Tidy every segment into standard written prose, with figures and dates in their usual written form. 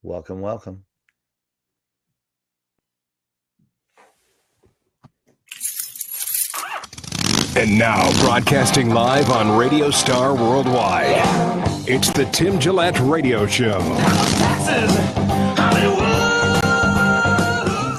Welcome, welcome. And now, broadcasting live on Radio Star Worldwide, it's the Tim Gillette Radio Show.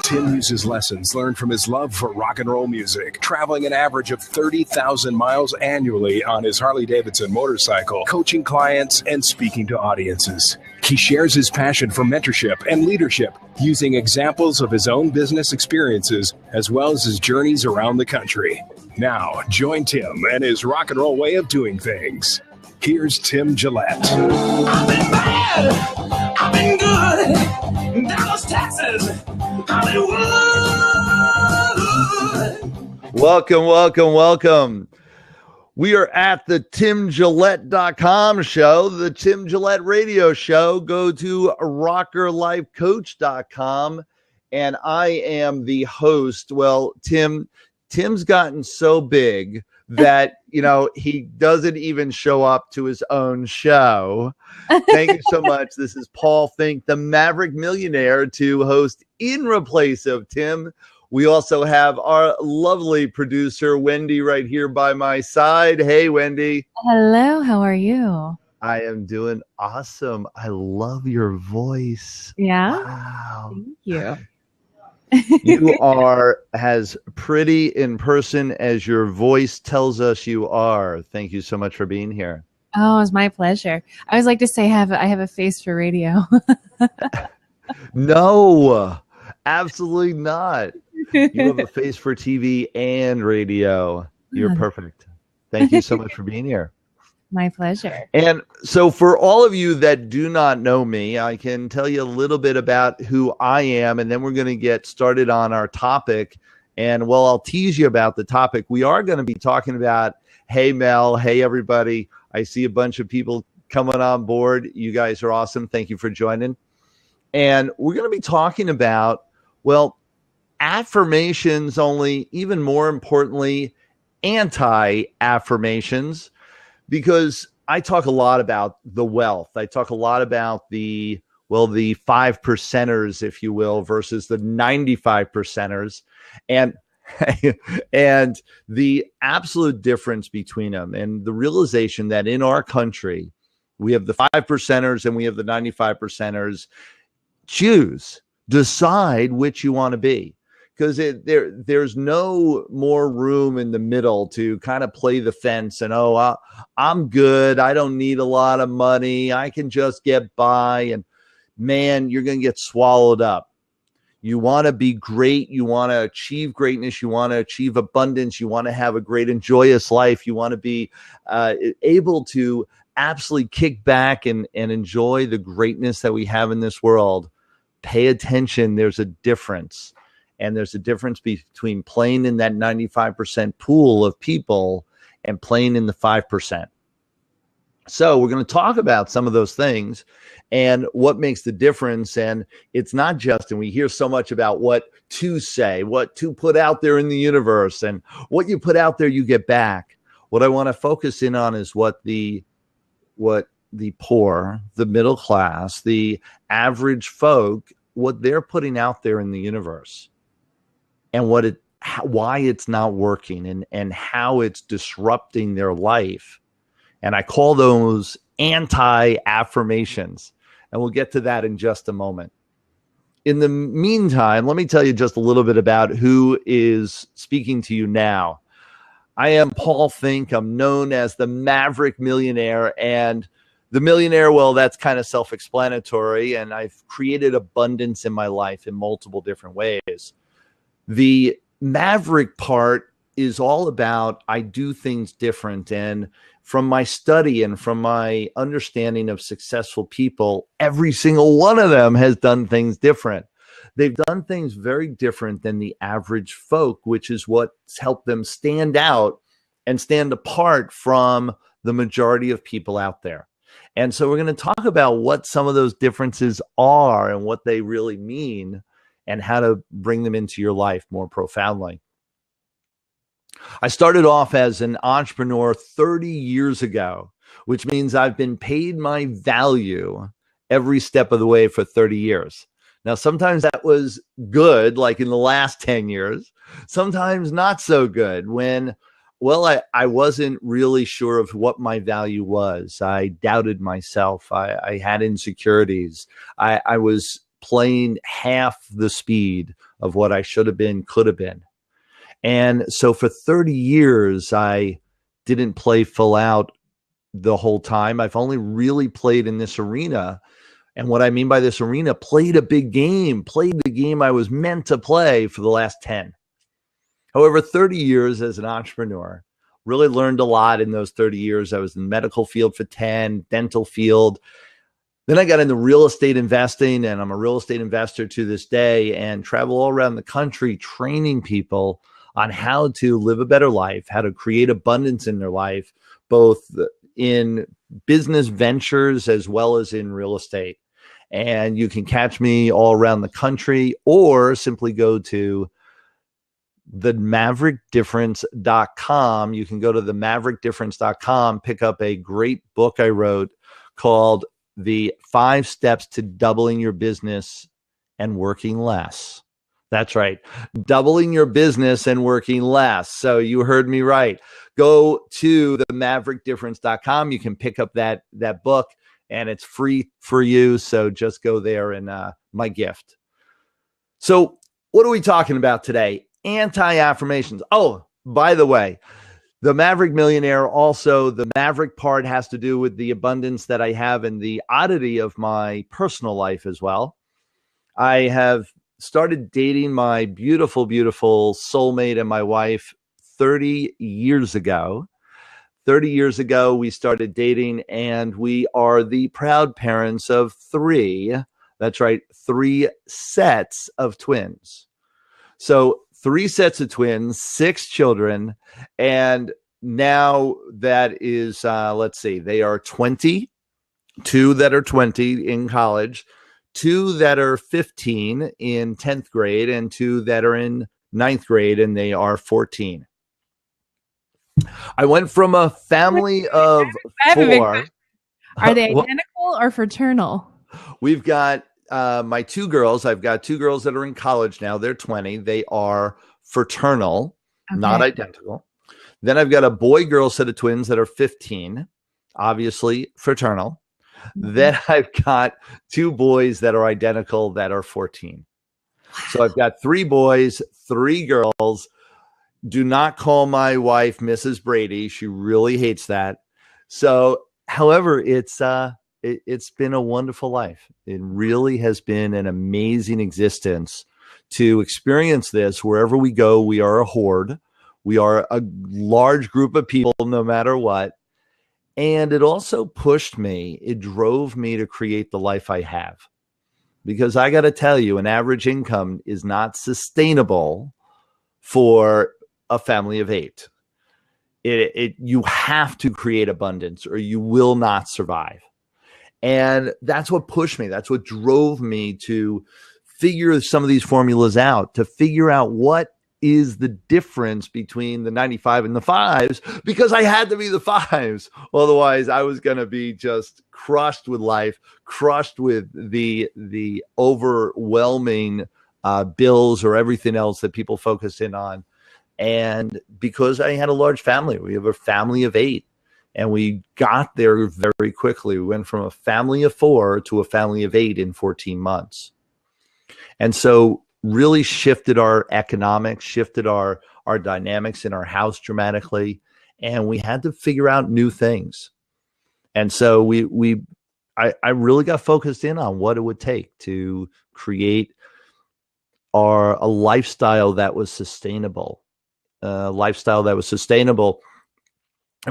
Tim uses lessons learned from his love for rock and roll music, traveling an average of 30,000 miles annually on his Harley-Davidson motorcycle, coaching clients and speaking to audiences. He shares his passion for mentorship and leadership, using examples of his own business experiences as well as his journeys around the country. Now, join Tim and his rock and roll way of doing things. Here's Tim Gillette. I've been bad, I've been good, Dallas, Texas, Hollywood. Welcome, welcome, welcome. We are at the TimGillette.com show, the Tim Gillette Radio Show. Go to rockerlifecoach.com, and I am the host. Well, Tim's gotten so big that, he doesn't even show up to his own show. Thank you so much. This is Paul Finck, the Maverick millionaire, to host in replace of Tim. We also have our lovely producer, Wendy, right here by my side. Hey, Wendy. Hello, how are you? I am doing awesome. I love your voice. Yeah? Wow. Thank you. You are as pretty in person as your voice tells us you are. Thank you so much for being here. Oh, it's my pleasure. I always like to say I have a face for radio. No, absolutely not. You have a face for TV and radio. You're perfect. Thank you so much for being here. My pleasure. And so for all of you that do not know me, I can tell you a little bit about who I am, and then we're going to get started on our topic. And well, I'll tease you about the topic. We are going to be talking about, hey, Mel, hey, everybody. I see a bunch of people coming on board. You guys are awesome. Thank you for joining. And we're going to be talking about, well, affirmations, only even more importantly, anti-affirmations, because I talk a lot about the wealth. I talk a lot about the 5 percenters, if you will, versus the 95 percenters, and the absolute difference between them, and the realization that in our country, we have the 5 percenters and we have the 95 percenters. Decide which you want to be. Because there's no more room in the middle to kind of play the fence and, I'm good. I don't need a lot of money. I can just get by. And man, you're going to get swallowed up. You want to be great. You want to achieve greatness. You want to achieve abundance. You want to have a great and joyous life. You want to be able to absolutely kick back and enjoy the greatness that we have in this world. Pay attention. There's a difference. And there's a difference between playing in that 95% pool of people and playing in the 5%. So we're going to talk about some of those things and what makes the difference. And it's not just, and we hear so much about what to say, what to put out there in the universe, and what you put out there, you get back. What I want to focus in on is what the poor, the middle class, the average folk, what they're putting out there in the universe. And why it's not working and how it's disrupting their life. And I call those anti-affirmations. And we'll get to that in just a moment. In the meantime, let me tell you just a little bit about who is speaking to you now. I am Paul Finck. I'm known as the Maverick millionaire. And the millionaire, well, that's kind of self-explanatory. And I've created abundance in my life in multiple different ways. The Maverick part is all about I do things different. And from my study and from my understanding of successful people, every single one of them has done things different. They've done things very different than the average folk, which is what's helped them stand out and stand apart from the majority of people out there. And so we're going to talk about what some of those differences are and what they really mean, and how to bring them into your life more profoundly. I started off as an entrepreneur 30 years ago, which means I've been paid my value every step of the way for 30 years. Now, sometimes that was good, like in the last 10 years, sometimes not so good when, well, I wasn't really sure of what my value was. I doubted myself. I had insecurities. I was playing half the speed of what I should have been, could have been. And so for 30 years, I didn't play full out the whole time. I've only really played in this arena. And what I mean by this arena, played a big game, played the game I was meant to play for the last 10. However, 30 years as an entrepreneur, really learned a lot in those 30 years. I was in the medical field for 10, dental field. Then I got into real estate investing, and I'm a real estate investor to this day and travel all around the country training people on how to live a better life, how to create abundance in their life, both in business ventures as well as in real estate. And you can catch me all around the country, or simply go to themaverickdifference.com. You can go to themaverickdifference.com, pick up a great book I wrote called The 5 Steps to Doubling Your Business and Working Less. That's right. Doubling your business and working less. So you heard me right. Go to themaverickdifference.com. You can pick up that book, and it's free for you. So just go there, and my gift. So what are we talking about today? Anti-affirmations. Oh, by the way, the Maverick Millionaire, also the Maverick part has to do with the abundance that I have and the oddity of my personal life as well. I have started dating my beautiful, beautiful soulmate and my wife 30 years ago. 30 years ago, we started dating, and we are the proud parents of 3. That's right, 3 sets of twins. So 3 sets of twins, 6 children. And now that is, let's see, they are 20, 2 that are 20 in college, 2 that are 15 in 10th grade, and 2 that are in 9th grade, and they are 14. I went from a family of 4. Are they identical or fraternal? We've got my 2 girls. I've got 2 girls that are in college now. They're 20. They are fraternal, not identical. Then I've got a boy-girl set of twins that are 15, obviously fraternal. Then I've got 2 boys that are identical that are 14. So I've got 3 boys, 3 girls. Do not call my wife Mrs. Brady. She really hates that. So, however, it's been a wonderful life. It really has been an amazing existence to experience this. Wherever we go, we are a horde. We are a large group of people, no matter what. And it also pushed me. It drove me to create the life I have. Because I got to tell you, an average income is not sustainable for a family of 8. You have to create abundance, or you will not survive. And that's what pushed me. That's what drove me to figure some of these formulas out, to figure out what is the difference between the 95 and the 5s, because I had to be the 5s. Otherwise, I was going to be just crushed with life, crushed with the overwhelming bills or everything else that people focus in on. And because I had a large family, we have a family of 8, and we got there very quickly. We went from a family of 4 to a family of 8 in 14 months. And so really shifted our economics, shifted our dynamics in our house dramatically. And we had to figure out new things. And so I really got focused in on what it would take to create a lifestyle that was sustainable. I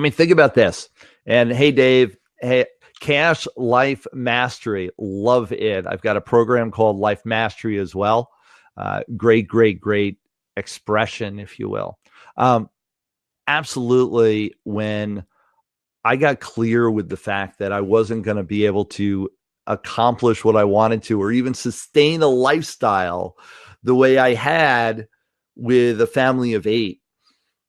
mean, think about this. And hey, Dave, hey, Cash Life Mastery, love it. I've got a program called Life Mastery as well. Great expression, if you will. Absolutely. When I got clear with the fact that I wasn't going to be able to accomplish what I wanted to, or even sustain a lifestyle the way I had with a family of 8.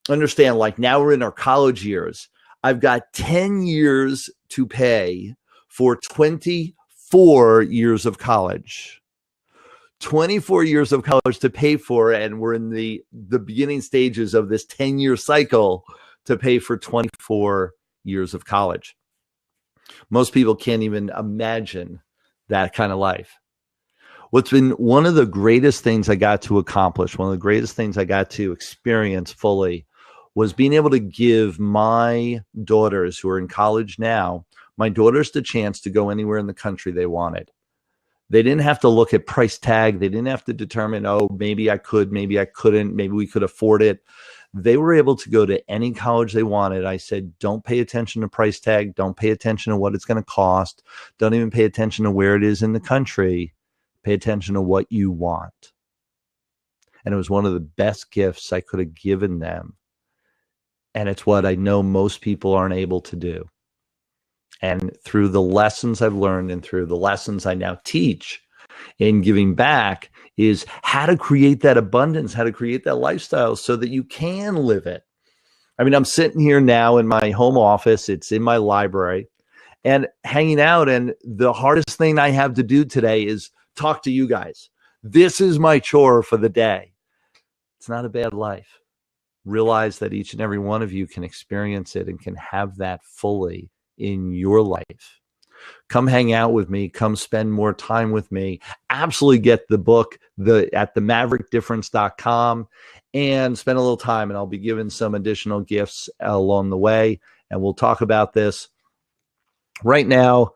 Understand, like now we're in our college years. I've got 10 years to pay for 20 24 years of college. 24 years of college to pay for, and we're in the beginning stages of this 10-year cycle to pay for 24 years of college. Most people can't even imagine that kind of life. What's been one of the greatest things I got to accomplish, one of the greatest things I got to experience fully, was being able to give my daughters, who are in college now, my daughters the chance to go anywhere in the country they wanted. They didn't have to look at price tag. They didn't have to determine, oh, maybe I could, maybe I couldn't, maybe we could afford it. They were able to go to any college they wanted. I said, don't pay attention to price tag. Don't pay attention to what it's going to cost. Don't even pay attention to where it is in the country. Pay attention to what you want. And it was one of the best gifts I could have given them. And it's what I know most people aren't able to do. And through the lessons I've learned and through the lessons I now teach in giving back is how to create that abundance, how to create that lifestyle so that you can live it. I mean, I'm sitting here now in my home office. It's in my library and hanging out. And the hardest thing I have to do today is talk to you guys. This is my chore for the day. It's not a bad life. Realize that each and every one of you can experience it and can have that fully in your life. Come hang out with me. Come spend more time with me. Absolutely get the book at the maverickdifference.com and spend a little time, and I'll be giving some additional gifts along the way, and we'll talk about this. Right now,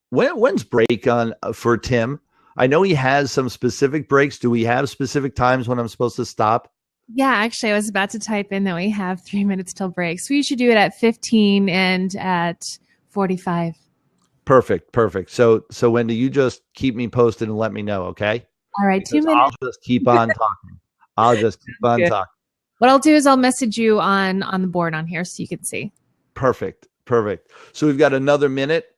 when's break on for Tim? I know he has some specific breaks. Do we have specific times when I'm supposed to stop? Yeah, actually, I was about to type in that we have 3 minutes till break. So you should do it at 15 and at 45. Perfect. So Wendy, you just keep me posted and let me know, okay? All right, Because 2 minutes. I'll just keep on talking. Talking. What I'll do is I'll message you on the board on here so you can see. Perfect. So we've got another minute.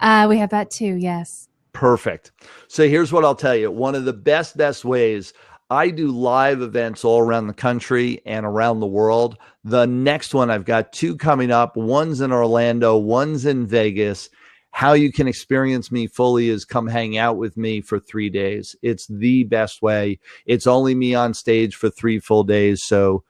We have that too, yes. Perfect. So here's what I'll tell you. One of the best ways, I do live events all around the country and around the world. The next one, I've got 2 coming up. One's in Orlando, one's in Vegas. How you can experience me fully is come hang out with me for 3 days. It's the best way. It's only me on stage for 3 full days. So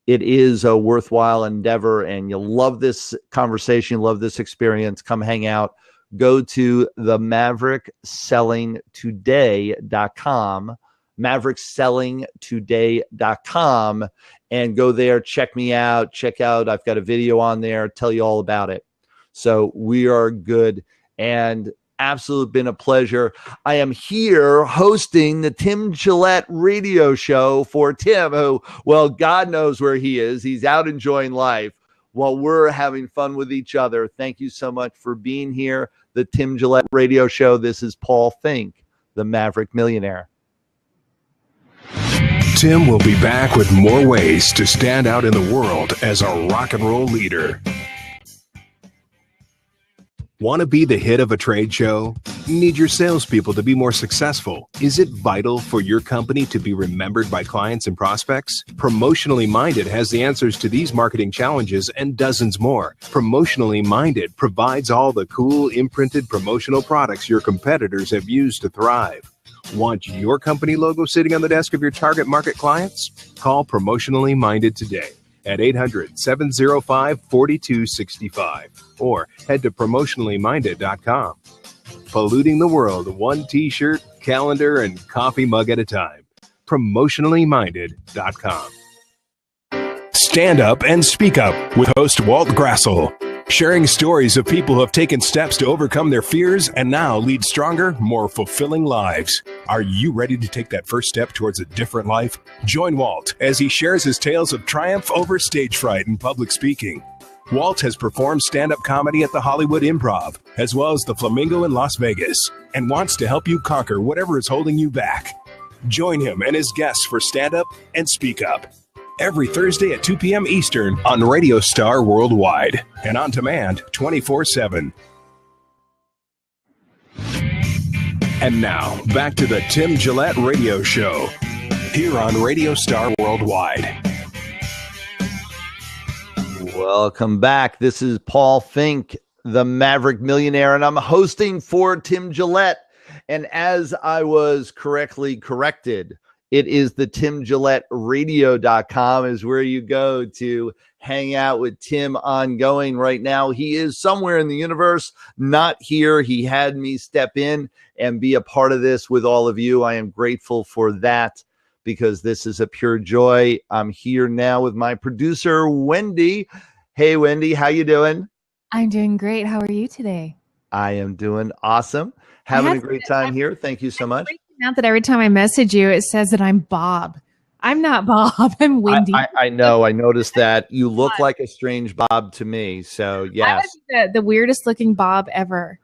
it is a worthwhile endeavor, and you'll love this conversation. You'll love this experience. Come hang out. Go to the MaverickSellingToday.com. MaverickSellingToday.com and go there, check me out, I've got a video on there, tell you all about it. So we are good, and absolutely been a pleasure. I am here hosting the Tim Gillette radio show for Tim, who, well, God knows where he is. He's out enjoying life while we're having fun with each other. Thank you so much for being here. The Tim Gillette radio show. This is Paul Finck, the Maverick Millionaire. Tim will be back with more ways to stand out in the world as a rock and roll leader. Want to be the hit of a trade show? Need your salespeople to be more successful? Is it vital for your company to be remembered by clients and prospects? Promotionally Minded has the answers to these marketing challenges and dozens more. Promotionally Minded provides all the cool imprinted promotional products your competitors have used to thrive. Want your company logo sitting on the desk of your target market clients? Call Promotionally Minded today at 800-705-4265 or head to promotionallyminded.com. Polluting the world one t-shirt, calendar, and coffee mug at a time. Promotionallyminded.com. Stand Up and Speak Up with host Walt Grassel. Sharing stories of people who have taken steps to overcome their fears and now lead stronger, more fulfilling lives. Are you ready to take that first step towards a different life? Join Walt as he shares his tales of triumph over stage fright and public speaking. Walt has performed stand-up comedy at the Hollywood Improv, as well as the Flamingo in Las Vegas, and wants to help you conquer whatever is holding you back. Join him and his guests for Stand Up and Speak Up. Every Thursday at 2 p.m. Eastern on Radio Star Worldwide and on demand 24/7. And now, back to the Tim Gillette Radio Show here on Radio Star Worldwide. Welcome back. This is Paul Finck, the Maverick Millionaire, and I'm hosting for Tim Gillette. And as I was correctly corrected, it is the TimGilletteRadio.com is where you go to hang out with Tim ongoing right now. He is somewhere in the universe, not here. He had me step in and be a part of this with all of you. I am grateful for that because this is a pure joy. I'm here now with my producer, Wendy. Hey, Wendy, how you doing? I'm doing great. How are you today? I am doing awesome. Having a great time here. Thank you so much. Now that every time I message you, it says that I'm Bob. I'm not Bob. I'm Wendy. I know. I noticed that. You look like a strange Bob to me. So, yes. The weirdest looking Bob ever.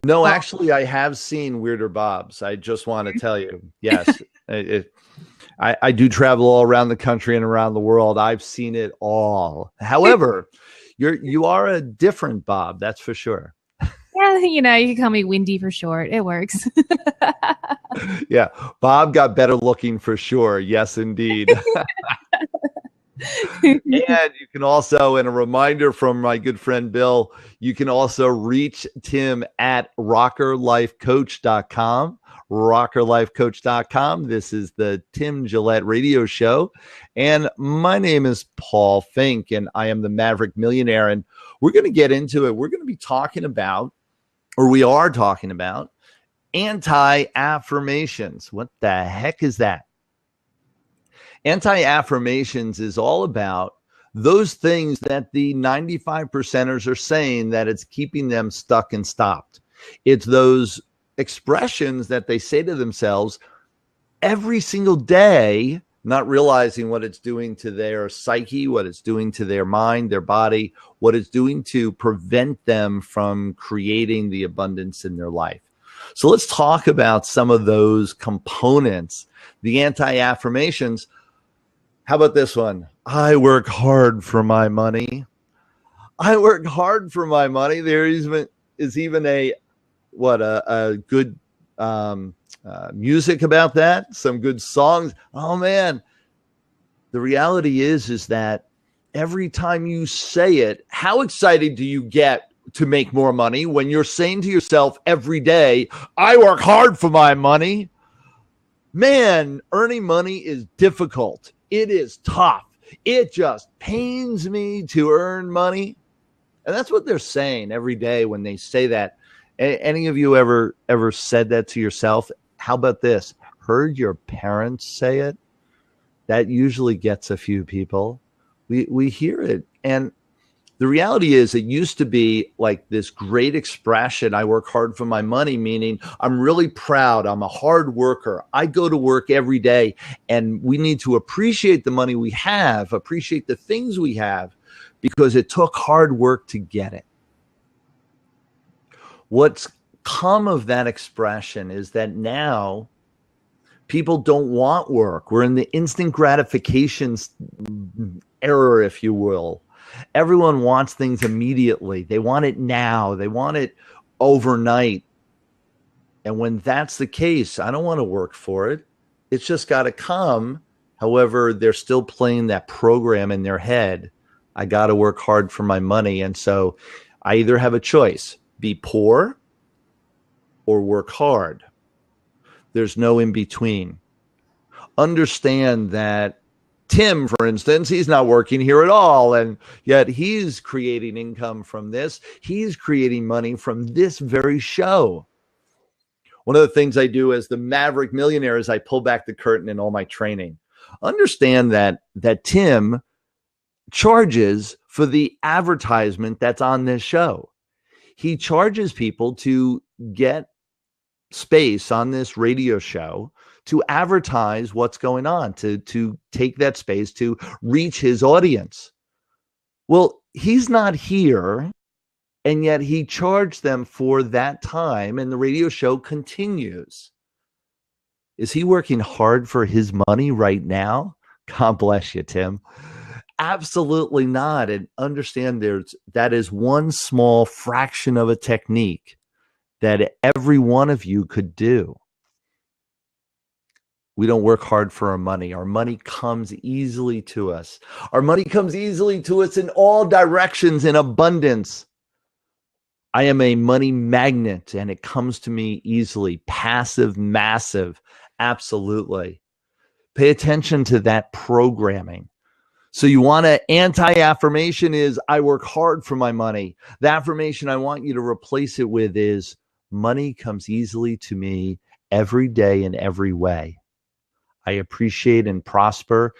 No, actually, I have seen weirder Bobs. I just want to tell you. Yes. I do travel all around the country and around the world. I've seen it all. However, you are a different Bob. That's for sure. Yeah, you can call me Wendy for short. It works. Yeah, Bob got better looking for sure. Yes, indeed. And you can also, and a reminder from my good friend Bill, you can also reach Tim at rockerlifecoach.com. rockerlifecoach.com. This is the Tim Gillette radio show. And my name is Paul Finck, and I am the Maverick Millionaire. And we're going to get into it. We're going to be talking about, or we are talking about, anti-affirmations. What the heck is that? Anti-affirmations is all about those things that the 95%ers are saying that it's keeping them stuck and stopped. It's those expressions that they say to themselves every single day, not realizing what it's doing to their psyche, what it's doing to their mind, their body, what it's doing to prevent them from creating the abundance in their life. So let's talk about some of those components, the anti-affirmations. How about this one? I work hard for my money. I work hard for my money. There is even a good music about that. Some good songs. Oh man. The reality is that every time you say it, how excited do you get to make more money when you're saying to yourself every day, I work hard for my money? Man, earning money is difficult. It is tough. It just pains me to earn money. And that's what they're saying every day when they say that. Any of you ever said that to yourself? How about this? Heard your parents say it? That usually gets a few people. We hear it. And the reality is it used to be like this great expression, I work hard for my money, meaning I'm really proud. I'm a hard worker. I go to work every day, and we need to appreciate the money we have, appreciate the things we have, because it took hard work to get it. What's come of that expression is that now people don't want work. We're in the instant gratification era, if you will. Everyone wants things immediately. They want it now. They want it overnight. And when that's the case, I don't want to work for it. It's just got to come. However, they're still playing that program in their head. I got to work hard for my money. And so I either have a choice, be poor or work hard. There's no in between. Understand that Tim, for instance, he's not working here at all, and yet he's creating income from this. He's creating money from this very show. One of the things I do as the Maverick Millionaire is I pull back the curtain in all my training. Understand that Tim charges for the advertisement that's on this show. He charges people to get space on this radio show to advertise what's going on, to take that space to reach his audience. Well, he's not here, and yet he charged them for that time, and the radio show continues. Is he working hard for his money right now? God bless you, Tim. Absolutely not. And understand that is one small fraction of a technique that every one of you could do. We don't work hard for our money. Our money comes easily to us. Our money comes easily to us in all directions in abundance. I am a money magnet and it comes to me easily. Passive, massive. Absolutely. Pay attention to that programming. So you want to anti-affirmation is I work hard for my money. The affirmation I want you to replace it with is money comes easily to me every day in every way. I appreciate and prosper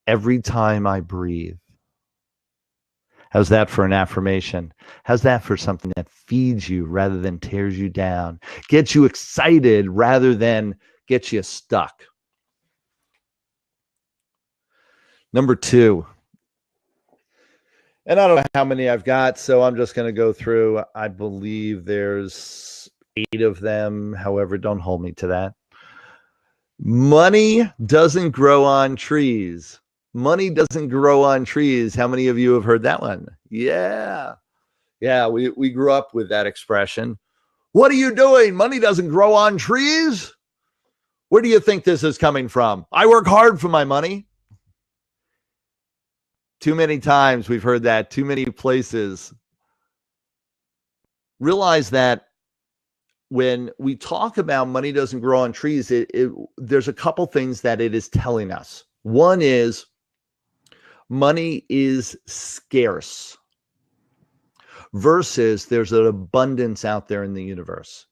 every time I breathe. How's that for an affirmation? How's that for something that feeds you rather than tears you down? Gets you excited rather than gets you stuck. Number 2. And I don't know how many I've got, so I'm just going to go through. I believe there's 8 of them. However, don't hold me to that. Money doesn't grow on trees. Money doesn't grow on trees. How many of you have heard that one? Yeah. Yeah, we grew up with that expression. What are you doing? Money doesn't grow on trees? Where do you think this is coming from? I work hard for my money. Too many times we've heard that, too many places. Realize that when we talk about money doesn't grow on trees, there's a couple things that it is telling us. One is money is scarce versus there's an abundance out there in the universe.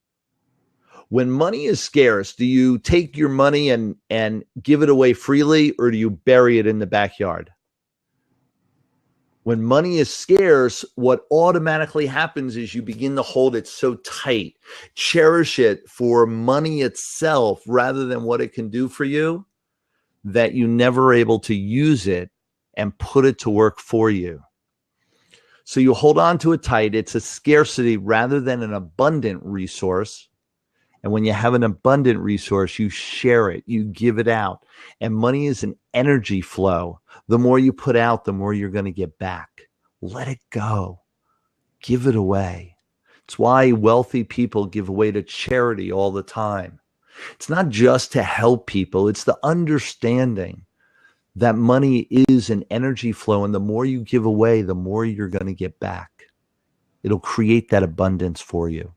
When money is scarce, do you take your money and give it away freely, or do you bury it in the backyard? When money is scarce, what automatically happens is you begin to hold it so tight, cherish it for money itself rather than what it can do for you, that you never able to use it and put it to work for you. So you hold on to it tight. It's a scarcity rather than an abundant resource. And when you have an abundant resource, you share it, you give it out. And money is an energy flow. The more you put out, the more you're going to get back. Let it go. Give it away. It's why wealthy people give away to charity all the time. It's not just to help people. It's the understanding that money is an energy flow. And the more you give away, the more you're going to get back. It'll create that abundance for you.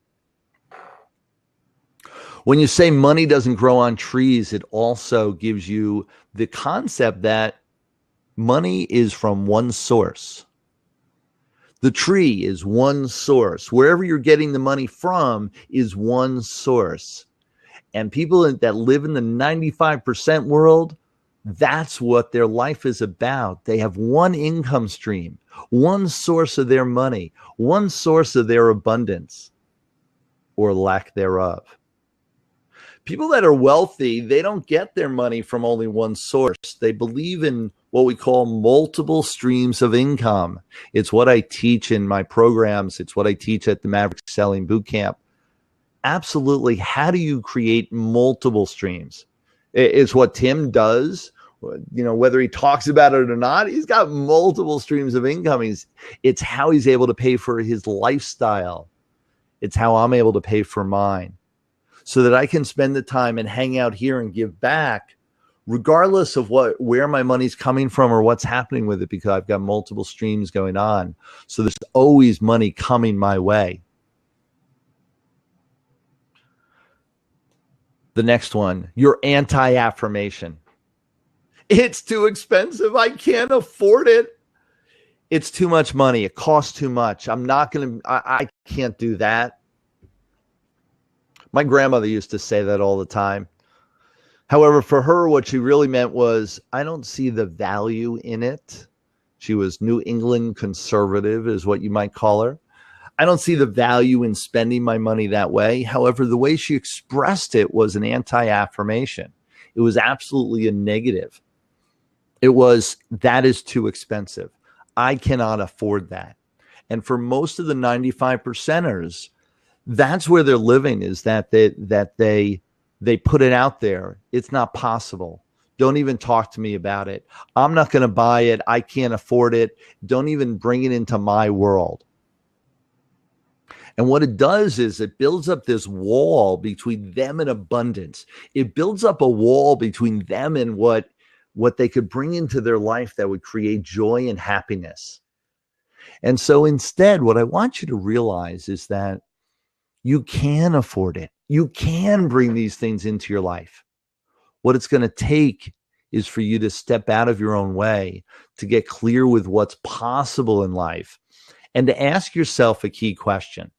When you say money doesn't grow on trees, it also gives you the concept that money is from one source. The tree is one source. Wherever you're getting the money from is one source. And people that live in the 95% world, that's what their life is about. They have one income stream, one source of their money, one source of their abundance or lack thereof. People that are wealthy, they don't get their money from only one source. They believe in what we call multiple streams of income. It's what I teach in my programs. It's what I teach at the Maverick Selling Bootcamp. Absolutely. How do you create multiple streams? It's what Tim does. You know, whether he talks about it or not, he's got multiple streams of income. It's how he's able to pay for his lifestyle. It's how I'm able to pay for mine, so that I can spend the time and hang out here and give back, regardless of where my money's coming from or what's happening with it, because I've got multiple streams going on. So there's always money coming my way. The next one, your anti-affirmation. It's too expensive. I can't afford it. It's too much money. It costs too much. I can't do that. My grandmother used to say that all the time. However, for her, what she really meant was, I don't see the value in it. She was New England conservative, is what you might call her. I don't see the value in spending my money that way. However, the way she expressed it was an anti-affirmation. It was absolutely a negative. It was, that is too expensive. I cannot afford that. And for most of the 95%ers, that's where they're living, is that they put it out there. It's not possible. Don't even talk to me about it. I'm not going to buy it. I can't afford it. Don't even bring it into my world. And what it does is it builds up this wall between them and abundance. It builds up a wall between them and what they could bring into their life that would create joy and happiness. And so instead, what I want you to realize is that you can afford it. You can bring these things into your life. What it's going to take is for you to step out of your own way, to get clear with what's possible in life, and to ask yourself a key question.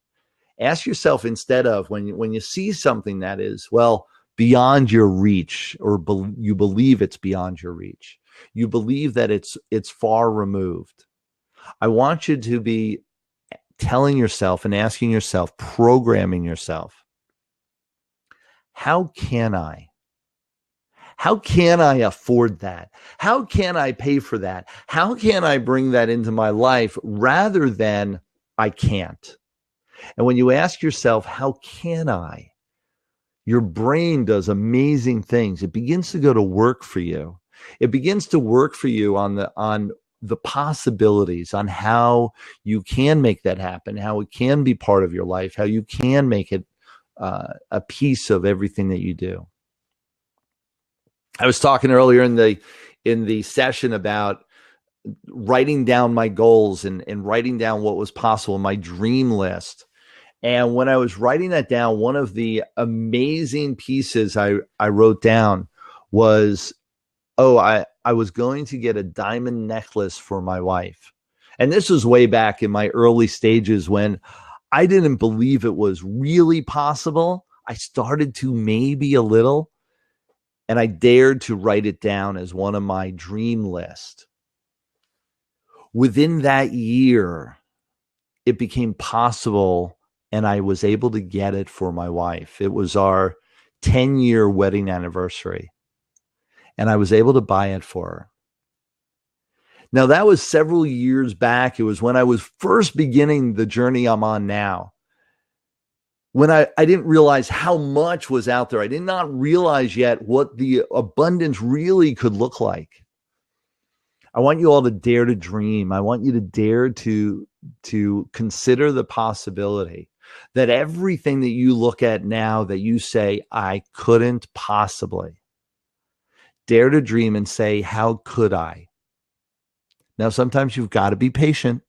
Ask yourself, instead of when you see something that is, well, beyond your reach, or you believe it's beyond your reach, you believe that it's far removed, I want you to be telling yourself and asking yourself, programming yourself, how can I afford that? How can I pay for that? How can I bring that into my life, rather than I can't? And when you ask yourself, how can I? Your brain does amazing things. It begins to go to work for you. It begins to work for you on the possibilities, on how you can make that happen, how it can be part of your life, how you can make it a piece of everything that you do. I was talking earlier in the session about writing down my goals and writing down what was possible, my dream list. And when I was writing that down, one of the amazing pieces I wrote down was, I was going to get a diamond necklace for my wife. And this was way back in my early stages when I didn't believe it was really possible. I started to, maybe a little, and I dared to write it down as one of my dream list. Within that year, it became possible, and I was able to get it for my wife. It was our 10-year wedding anniversary, and I was able to buy it for her. Now, that was several years back. It was when I was first beginning the journey I'm on now, when I didn't realize how much was out there. I did not realize yet what the abundance really could look like. I want you all to dare to dream. I want you to dare to consider the possibility that everything that you look at now that you say, I couldn't possibly, dare to dream and say, how could I? Now, sometimes you've got to be patient.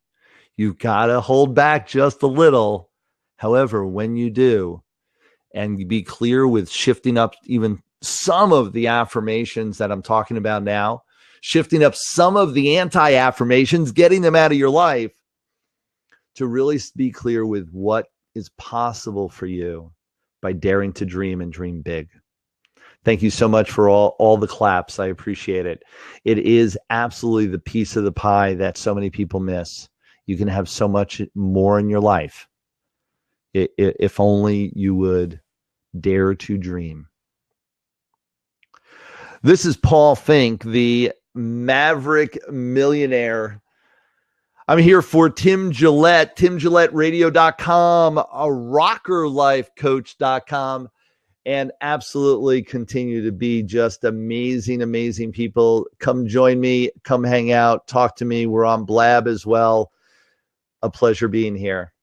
You've got to hold back just a little. However, when you do, and be clear with shifting up even some of the affirmations that I'm talking about now, shifting up some of the anti-affirmations, getting them out of your life, to really be clear with what is possible for you by daring to dream and dream big. Thank you so much for all the claps. I appreciate it. It is absolutely the piece of the pie that so many people miss. You can have so much more in your life if only you would dare to dream. This is Paul Finck, the Maverick millionaire. I'm here for Tim Gillette, timgillettradio.com, rockerlifecoach.com, and absolutely continue to be just amazing, amazing people. Come join me, come hang out, talk to me. We're on Blab as well. A pleasure being here.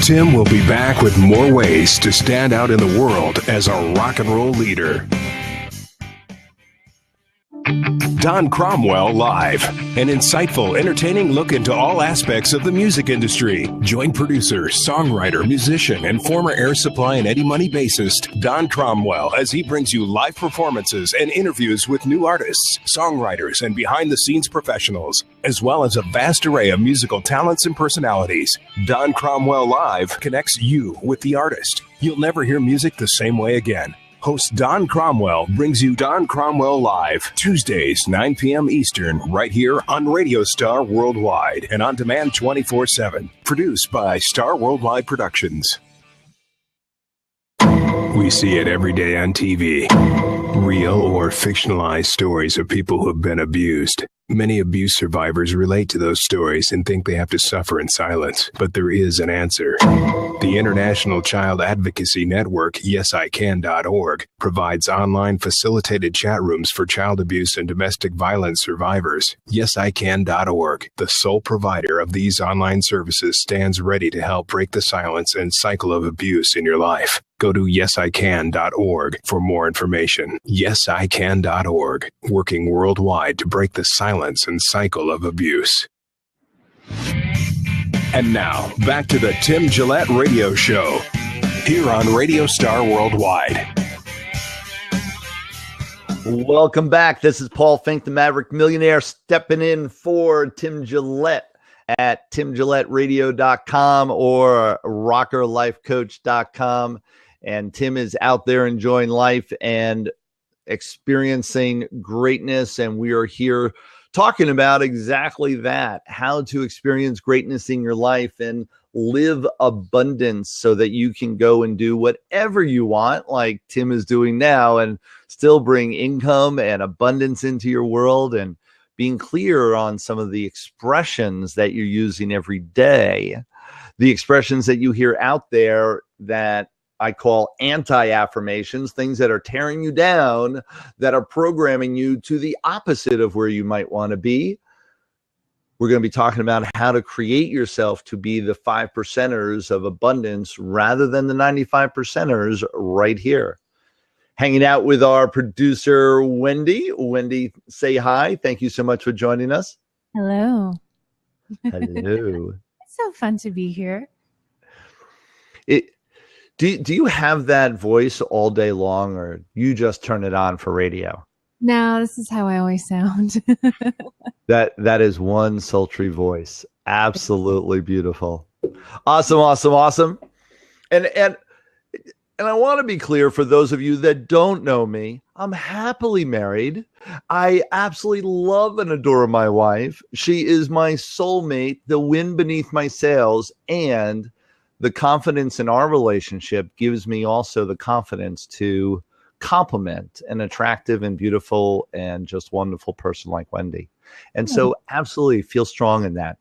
Tim will be back with more ways to stand out in the world as a rock and roll leader. Don Cromwell Live, an insightful, entertaining look into all aspects of the music industry. Join producer, songwriter, musician, and former Air Supply and Eddie Money bassist Don Cromwell as he brings you live performances and interviews with new artists, songwriters, and behind-the-scenes professionals, as well as a vast array of musical talents and personalities. Don Cromwell Live connects you with the artist. You'll never hear music the same way again. Host Don Cromwell brings you Don Cromwell Live, Tuesdays, 9 p.m. Eastern, right here on Radio Star Worldwide and on demand 24/7. Produced by Star Worldwide Productions. We see it every day on TV. Real or fictionalized stories of people who have been abused. Many abuse survivors relate to those stories and think they have to suffer in silence. But there is an answer. The International Child Advocacy Network, yesican.org, provides online facilitated chat rooms for child abuse and domestic violence survivors. Yesican.org, the sole provider of these online services, stands ready to help break the silence and cycle of abuse in your life. Go to yesican.org for more information. Yesican.org, working worldwide to break the silence and cycle of abuse. And now, back to the Tim Gillette Radio Show, here on Radio Star Worldwide. Welcome back. This is Paul Finck, the Maverick Millionaire, stepping in for Tim Gillette at timgillettradio.com or rockerlifecoach.com. And Tim is out there enjoying life and experiencing greatness. And we are here talking about exactly that, how to experience greatness in your life and live abundance so that you can go and do whatever you want, like Tim is doing now, and still bring income and abundance into your world, and being clear on some of the expressions that you're using every day, the expressions that you hear out there that I call anti-affirmations, things that are tearing you down, that are programming you to the opposite of where you might want to be. We're going to be talking about how to create yourself to be the 5%ers of abundance rather than the 95%ers right here. Hanging out with our producer, Wendy. Wendy, say hi. Thank you so much for joining us. Hello. Hello. It's so fun to be here. Do you have that voice all day long, or you just turn it on for radio? No, this is how I always sound. That is one sultry voice. Absolutely beautiful. Awesome. And I want to be clear for those of you that don't know me, I'm happily married. I absolutely love and adore my wife. She is my soulmate, the wind beneath my sails, and the confidence in our relationship gives me also the confidence to compliment an attractive and beautiful and just wonderful person like Wendy. And so absolutely feel strong in that.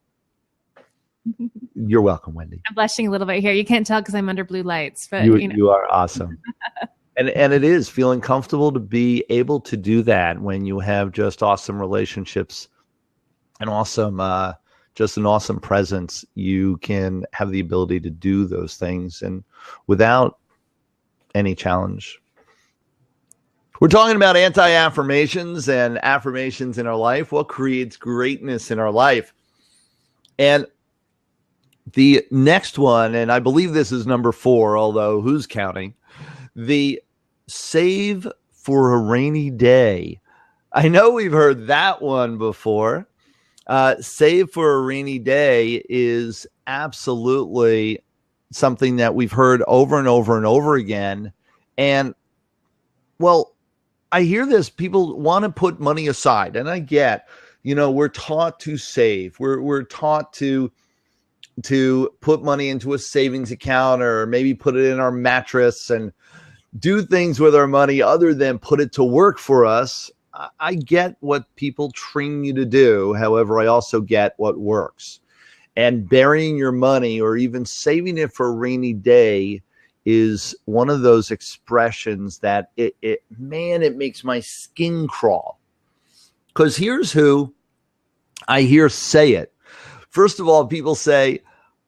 You're welcome, Wendy. I'm blushing a little bit here. You can't tell because I'm under blue lights, but you are awesome. and it is feeling comfortable to be able to do that when you have just awesome relationships and awesome, just an awesome presence. You can have the ability to do those things and without any challenge. We're talking about anti-affirmations and affirmations in our life. What creates greatness in our life? And the next one, and I believe this is number 4, although who's counting? The save for a rainy day. I know we've heard that one before. Save for a rainy day is absolutely something that we've heard over and over and over again. And, well, I hear this. People want to put money aside. And I get, we're taught to save. We're taught to put money into a savings account or maybe put it in our mattress and do things with our money other than put it to work for us. I get what people train you to do. However, I also get what works. And burying your money or even saving it for a rainy day is one of those expressions that it makes my skin crawl. Because here's who I hear say it. First of all, people say,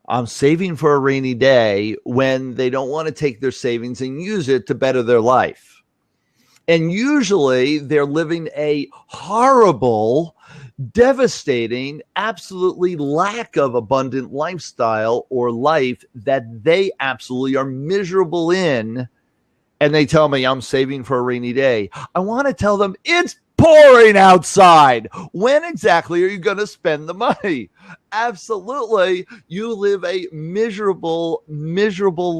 I'm saving for a rainy day when they don't want to take their savings and use it to better their life. And usually they're living a horrible, devastating, absolutely lack of abundant lifestyle or life that they absolutely are miserable in. And they tell me I'm saving for a rainy day. I want to tell them it's pouring outside. When exactly are you going to spend the money? Absolutely. You live a miserable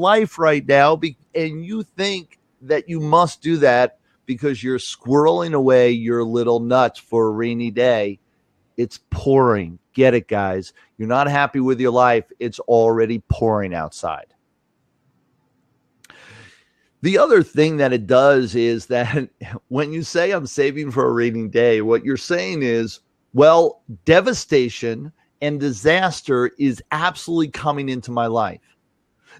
life right now. And you think that you must do that because you're squirreling away your little nuts for a rainy day. It's pouring. Get it, guys. You're not happy with your life. It's already pouring outside. The other thing that it does is that when you say I'm saving for a rainy day, what you're saying is, well, devastation and disaster is absolutely coming into my life.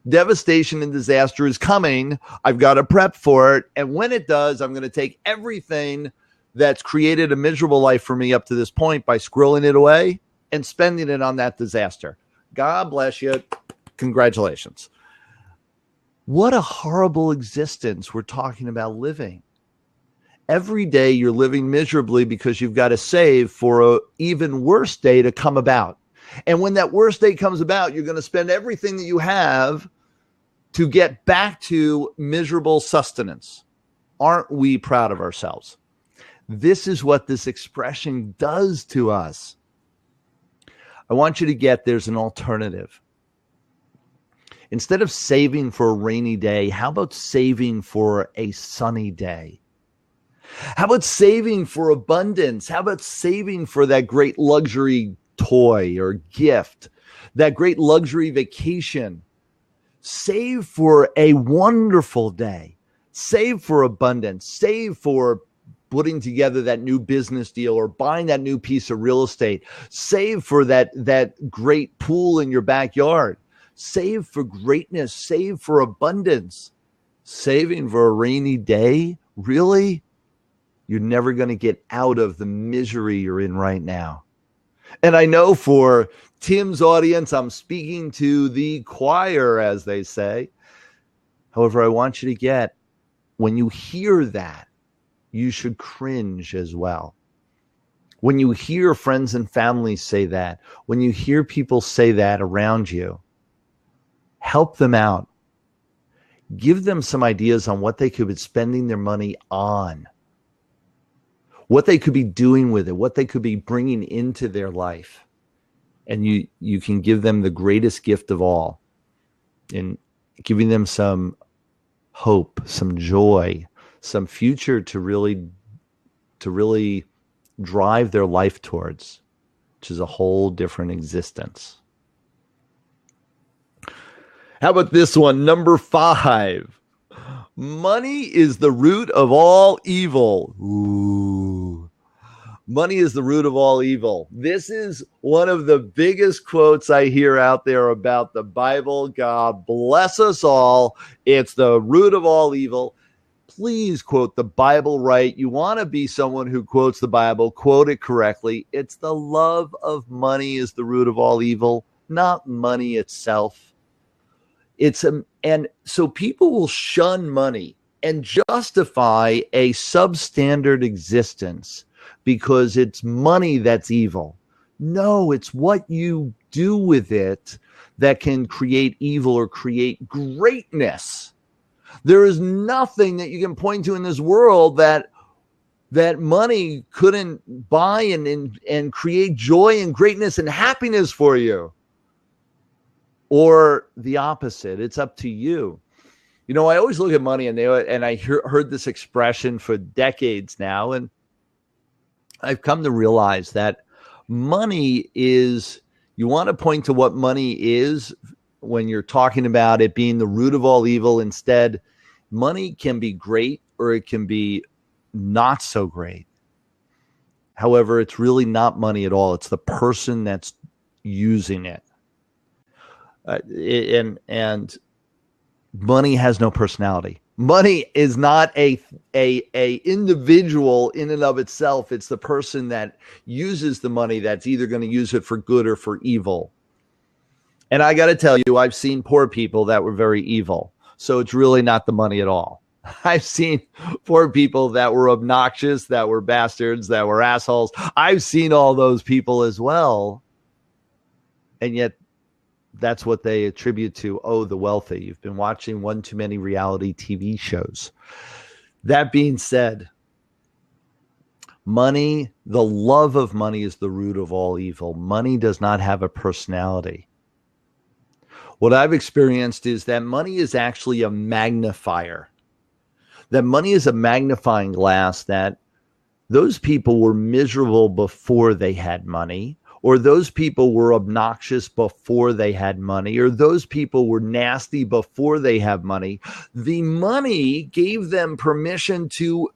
Devastation and disaster is coming. I've got to prep for it. And when it does, I'm going to take everything that's created a miserable life for me up to this point by squirreling it away and spending it on that disaster. God bless you. Congratulations. What a horrible existence we're talking about living. Every day you're living miserably because you've got to save for an even worse day to come about. And when that worst day comes about, you're going to spend everything that you have to get back to miserable sustenance. Aren't we proud of ourselves? This is what this expression does to us. I want you to get there's an alternative. Instead of saving for a rainy day, how about saving for a sunny day? How about saving for abundance? How about saving for that great luxury toy or gift, that great luxury vacation? Save for a wonderful day. Save for abundance. Save for putting together that new business deal or buying that new piece of real estate. Save for that great pool in your backyard. Save for greatness. Save for abundance. Saving for a rainy day? Really? You're never going to get out of the misery you're in right now. And I know for Tim's audience, I'm speaking to the choir, as they say. However, I want you to get, when you hear that, you should cringe as well. When you hear friends and family say that, when you hear people say that around you, help them out. Give them some ideas on what they could be spending their money on, what they could be doing with it, what they could be bringing into their life. And you can give them the greatest gift of all in giving them some hope, some joy, some future to really drive their life towards, which is a whole different existence. How about this one? Number 5. Money is the root of all evil. Ooh. Money is the root of all evil. This is one of the biggest quotes I hear out there about the Bible. God bless us all. It's the root of all evil. Please quote the Bible right. You want to be someone who quotes the Bible, quote it correctly. It's the love of money is the root of all evil, not money itself. And so people will shun money and justify a substandard existence because it's money that's evil. No, it's what you do with it that can create evil or create greatness. There is nothing that you can point to in this world that money couldn't buy and create joy and greatness and happiness for you. Or the opposite. It's up to you. You know, I always look at money and I heard this expression for decades now. And I've come to realize that money is, you want to point to what money is when you're talking about it being the root of all evil. Instead, money can be great or it can be not so great. However, it's really not money at all. It's the person that's using it. And money has no personality. Money is not a individual in and of itself. It's the person that uses the money that's either going to use it for good or for evil. And I got to tell you, I've seen poor people that were very evil. So it's really not the money at all. I've seen poor people that were obnoxious, that were bastards, that were assholes. I've seen all those people as well. And yet that's what they attribute to, the wealthy. You've been watching one too many reality TV shows. That being said, money, the love of money is the root of all evil. Money does not have a personality. What I've experienced is that money is actually a magnifier. That money is a magnifying glass, that those people were miserable before they had money, or those people were obnoxious before they had money, or those people were nasty before they have money. The money gave them permission to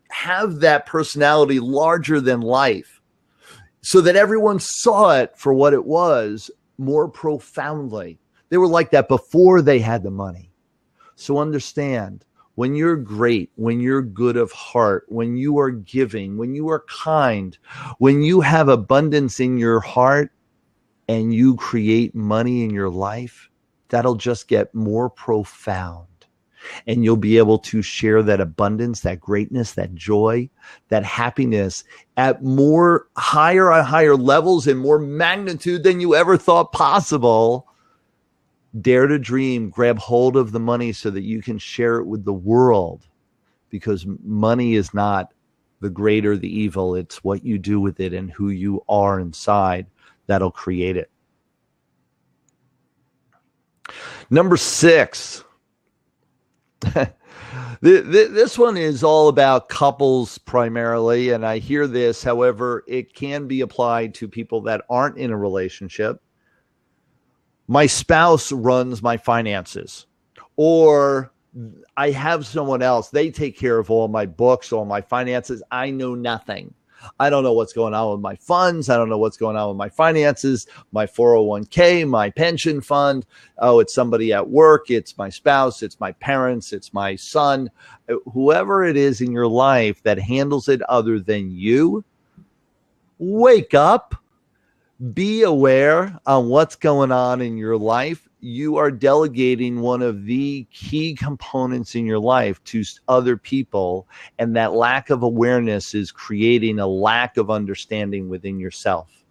have that personality larger than life so that everyone saw it for what it was more profoundly. They were like that before they had the money. So understand, when you're great, when you're good of heart, when you are giving, when you are kind, when you have abundance in your heart and you create money in your life, that'll just get more profound. And you'll be able to share that abundance, that greatness, that joy, that happiness at more higher levels and more magnitude than you ever thought possible. Dare to dream, grab hold of the money so that you can share it with the world, because money is not the great or the evil. It's what you do with it and who you are inside that'll create it. Number 6. This one is all about couples primarily, and I hear this. However, it can be applied to people that aren't in a relationship. My spouse runs my finances, or I have someone else. They take care of all my books, all my finances. I know nothing. I don't know what's going on with my funds. I don't know what's going on with my finances, my 401k, my pension fund. Oh, it's somebody at work. It's my spouse. It's my parents. It's my son. Whoever it is in your life that handles it other than you, wake up. Be aware on what's going on in your life. You are delegating one of the key components in your life to other people, and that lack of awareness is creating a lack of understanding within yourself,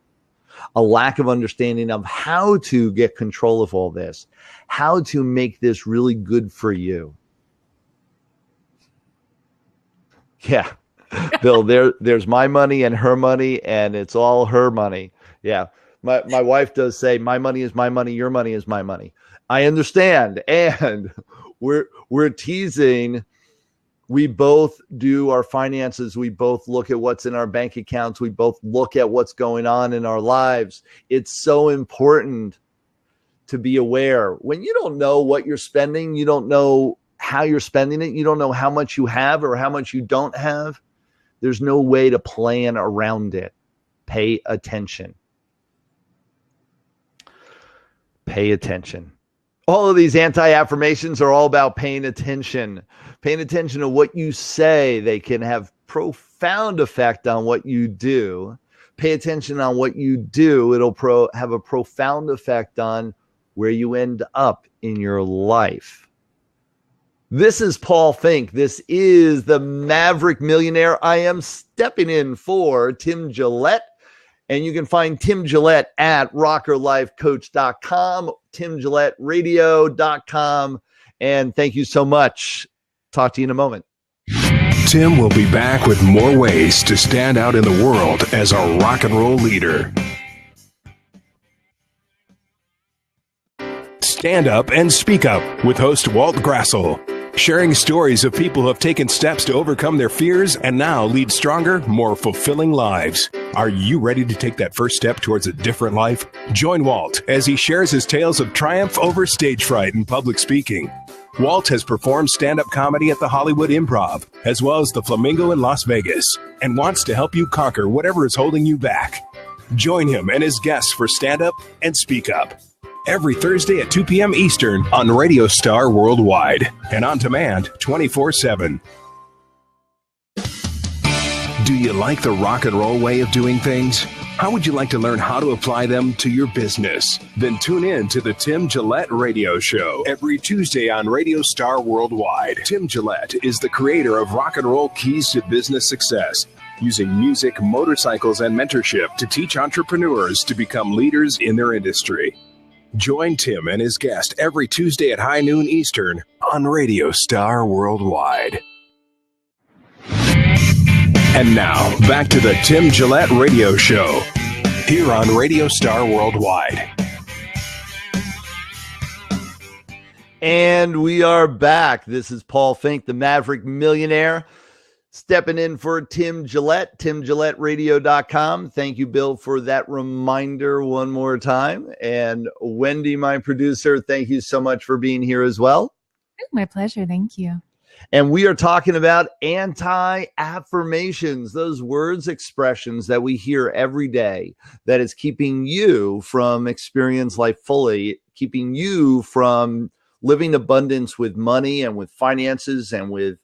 a lack of understanding of how to get control of all this, how to make this really good for you. Yeah, Bill, there's my money and her money, and it's all her money. Yeah. My wife does say, my money is my money, your money is my money. I understand. And we're teasing. We both do our finances. We both look at what's in our bank accounts. We both look at what's going on in our lives. It's so important to be aware. When you don't know what you're spending, you don't know how you're spending it, you don't know how much you have or how much you don't have, there's no way to plan around it. Pay attention. Pay attention. All of these anti-affirmations are all about paying attention. Paying attention to what you say. They can have profound effect on what you do. Pay attention on what you do. It'll have a profound effect on where you end up in your life. This is Paul Finck. This is the Maverick Millionaire. I am stepping in for Tim Gillette. And you can find Tim Gillette at rockerlifecoach.com, timgilletteradio.com. And thank you so much. Talk to you in a moment. Tim will be back with more ways to stand out in the world as a rock and roll leader. Stand Up and Speak Up with host Walt Grassel. Sharing stories of people who have taken steps to overcome their fears and now lead stronger, more fulfilling lives. Are you ready to take that first step towards a different life? Join Walt as he shares his tales of triumph over stage fright and public speaking. Walt has performed stand-up comedy at the Hollywood Improv, as well as the Flamingo in Las Vegas, and wants to help you conquer whatever is holding you back. Join him and his guests for Stand Up and Speak Up. Every Thursday at 2 p.m. Eastern on Radio Star Worldwide and on demand 24/7. Do you like the rock and roll way of doing things? How would you like to learn how to apply them to your business? Then tune in to the Tim Gillette Radio Show every Tuesday on Radio Star Worldwide. Tim Gillette is the creator of Rock and Roll Keys to Business Success, using music, motorcycles, and mentorship to teach entrepreneurs to become leaders in their industry. Join Tim and his guest every Tuesday at high noon Eastern on Radio Star Worldwide. And now, back to the Tim Gillette Radio Show, here on Radio Star Worldwide. And we are back. This is Paul Finck, the Maverick Millionaire, stepping in for Tim Gillette, timgilletteradio.com. Thank you, Bill, for that reminder one more time. And Wendy, my producer, thank you so much for being here as well. My pleasure. Thank you. And we are talking about anti-affirmations, those words, expressions that we hear every day that is keeping you from experience life fully, keeping you from living abundance with money and with finances and with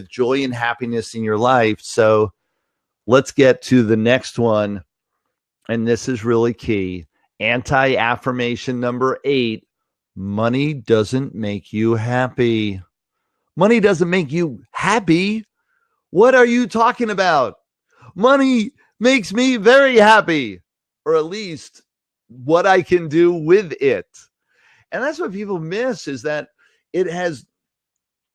joy and happiness in your life. So let's get to the next one. And this is really key. Anti-affirmation number 8, money doesn't make you happy. Money doesn't make you happy. What are you talking about? Money makes me very happy, or at least what I can do with it. And that's what people miss, is that it has,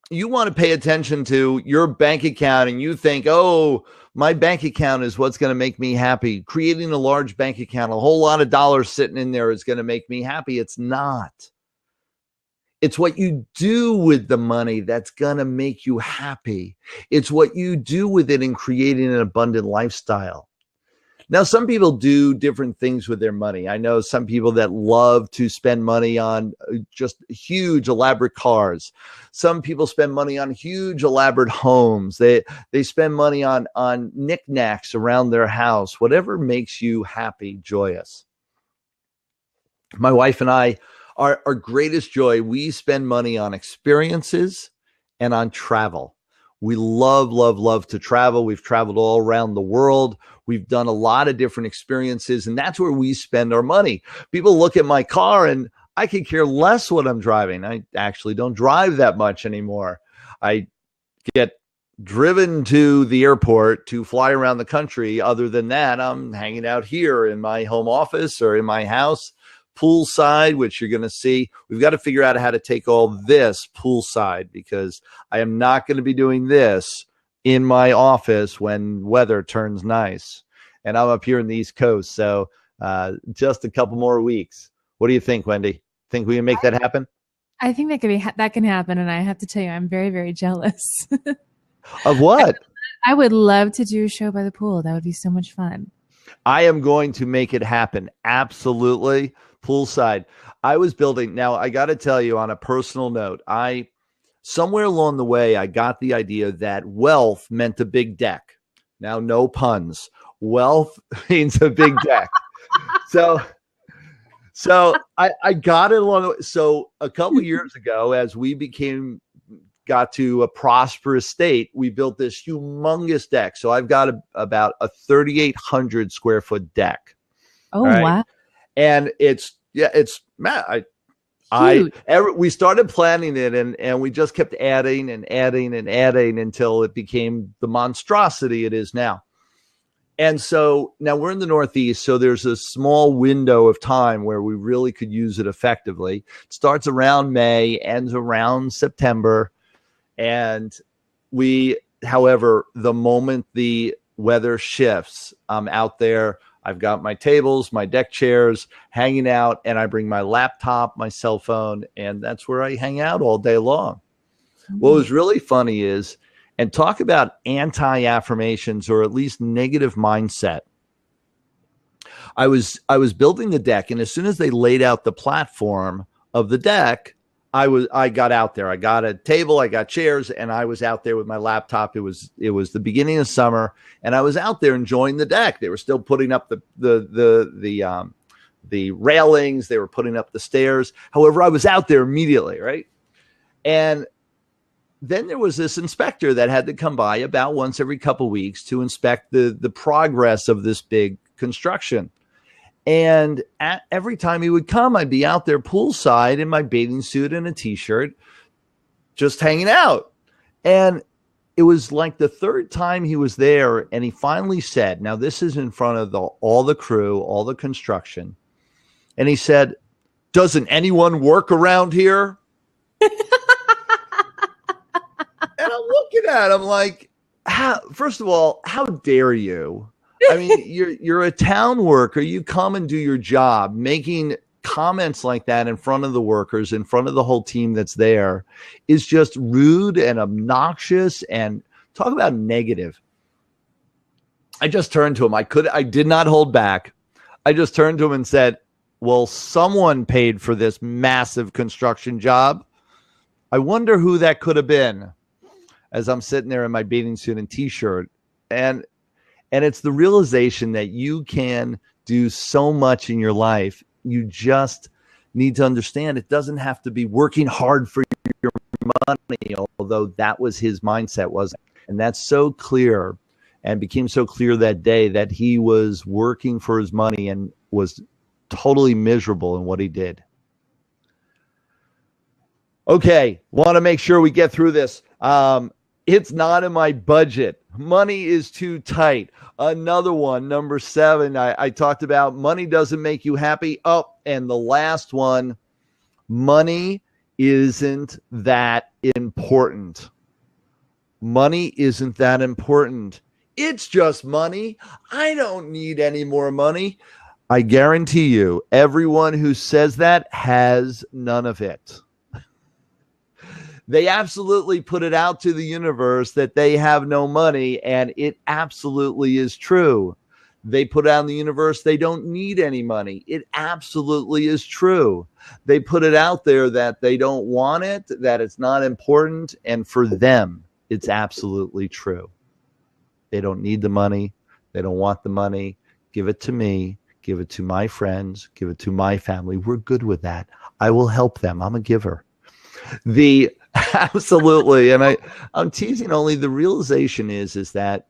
you want to pay attention to your bank account and you think, oh, my bank account is what's going to make me happy. Creating a large bank account, a whole lot of dollars sitting in there is going to make me happy. It's not. It's what you do with the money that's going to make you happy. It's what you do with it in creating an abundant lifestyle. Now, some people do different things with their money. I know some people that love to spend money on just huge, elaborate cars. Some people spend money on huge, elaborate homes. They spend money on knickknacks around their house, whatever makes you happy, joyous. My wife and I, our greatest joy, we spend money on experiences and on travel. We love, love, love to travel. We've traveled all around the world. We've done a lot of different experiences, and that's where we spend our money. People look at my car, and I could care less what I'm driving. I actually don't drive that much anymore. I get driven to the airport to fly around the country. Other than that, I'm hanging out here in my home office or in my house, poolside, which you're going to see. We've got to figure out how to take all this poolside, because I am not going to be doing this in my office when weather turns nice. And I'm up here in the East Coast, so just a couple more weeks. What do you think, Wendy? Think we can make that happen? I think that can happen, and I have to tell you, I'm very, very jealous. Of what? I would love to do a show by the pool. That would be so much fun. I am going to make it happen. Absolutely. Poolside. I was building. Now, I got to tell you, on a personal note, somewhere along the way, I got the idea that wealth meant a big deck. Now, no puns. Wealth means a big deck. So I got it along the way. So a couple of years ago, as we got to a prosperous state, we built this humongous deck. So I've got about a 3,800 square foot deck. Oh, right? Wow. And we started planning it, and we just kept adding and adding and adding until it became the monstrosity it is now. And so now we're in the Northeast, so there's a small window of time where we really could use it effectively. It starts around May, ends around September. And however, the moment the weather shifts, I'm out there. I've got my tables, my deck chairs hanging out, and I bring my laptop, my cell phone, and that's where I hang out all day long. Mm-hmm. What was really funny is, and talk about anti-affirmations, or at least negative mindset. I was building the deck, and as soon as they laid out the platform of the deck, I got out there. I got a table, I got chairs, and I was out there with my laptop. It was the beginning of summer, and I was out there enjoying the deck. They were still putting up the railings. They were putting up the stairs. However, I was out there immediately, right? And then there was this inspector that had to come by about once every couple of weeks to inspect the progress of this big construction. And every time he would come, I'd be out there poolside in my bathing suit and a t-shirt, just hanging out. And it was like the third time he was there, and he finally said, now this is in front of all the crew, all the construction. And he said, "Doesn't anyone work around here?" And I'm looking at him like, first of all, how dare you? I mean, you're a town worker. You come and do your job. Making comments like that in front of the workers, in front of the whole team that's there, is just rude and obnoxious, and talk about negative. I just turned to him. I did not hold back. I just turned to him and said, "Well, someone paid for this massive construction job. I wonder who that could have been," as I'm sitting there in my bathing suit and t-shirt. And it's the realization that you can do so much in your life. You just need to understand it doesn't have to be working hard for your money, although that was his mindset, wasn't it? And that's so clear, and became so clear that day, that he was working for his money and was totally miserable in what he did. Okay, want to make sure we get through this. It's not in my budget. Money is too tight. Another one, number 7, I talked about money doesn't make you happy. Oh, and the last one, money isn't that important. Money isn't that important. It's just money. I don't need any more money. I guarantee you, everyone who says that has none of it. They absolutely put it out to the universe that they have no money, and it absolutely is true. They put out in the universe they don't need any money. It absolutely is true. They put it out there that they don't want it, that it's not important, and for them, it's absolutely true. They don't need the money. They don't want the money. Give it to me. Give it to my friends. Give it to my family. We're good with that. I will help them. I'm a giver. Absolutely. And I'm teasing only. The realization is that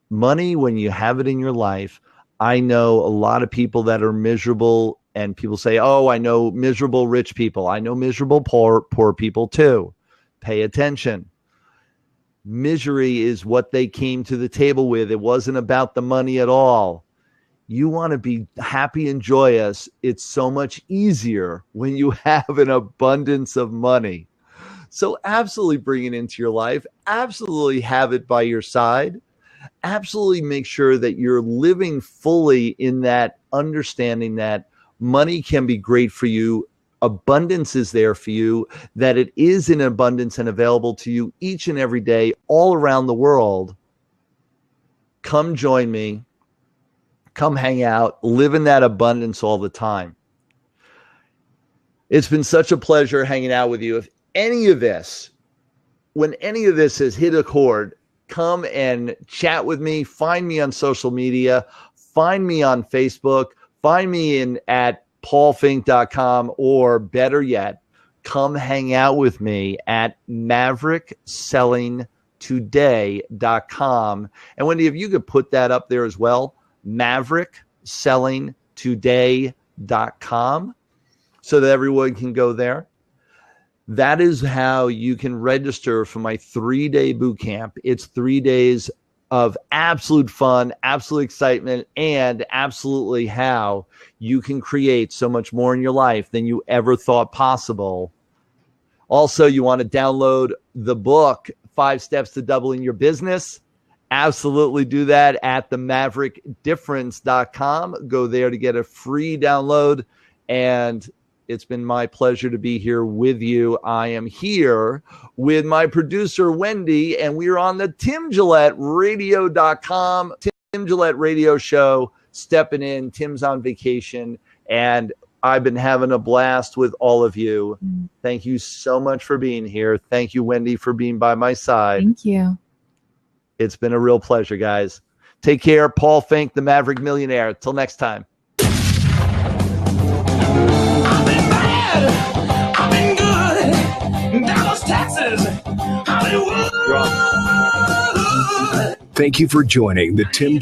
money, when you have it in your life, I know a lot of people that are miserable, and people say, oh, I know miserable rich people. I know miserable poor people too. Pay attention. Misery is what they came to the table with. It wasn't about the money at all. You want to be happy and joyous. It's so much easier when you have an abundance of money. So absolutely bring it into your life. Absolutely have it by your side. Absolutely make sure that you're living fully in that understanding that money can be great for you. Abundance is there for you, that it is in abundance and available to you each and every day, all around the world. Come join me. Come hang out. Live in that abundance all the time. It's been such a pleasure hanging out with you. If any of this, when any of this has hit a chord, come and chat with me. Find me on social media. Find me on Facebook. Find me at paulfink.com, or better yet, come hang out with me at mavericksellingtoday.com. And Wendy, if you could put that up there as well, mavericksellingtoday.com, so that everyone can go there. That is how you can register for my 3-day boot camp. It's 3 days of absolute fun, absolute excitement, and absolutely how you can create so much more in your life than you ever thought possible. Also, you want to download the book, 5 Steps to Doubling Your Business. Absolutely do that at themaverickdifference.com. Go there to get a free download. And it's been my pleasure to be here with you. I am here with my producer, Wendy, and we are on the TimGilletteRadio.com, Tim Gillette Radio Show, stepping in. Tim's on vacation, and I've been having a blast with all of you. Thank you so much for being here. Thank you, Wendy, for being by my side. Thank you. It's been a real pleasure, guys. Take care. Paul Finck, the Maverick Millionaire. Till next time. I've been good. Dallas, Texas, Hollywood. Thank you for joining the Tim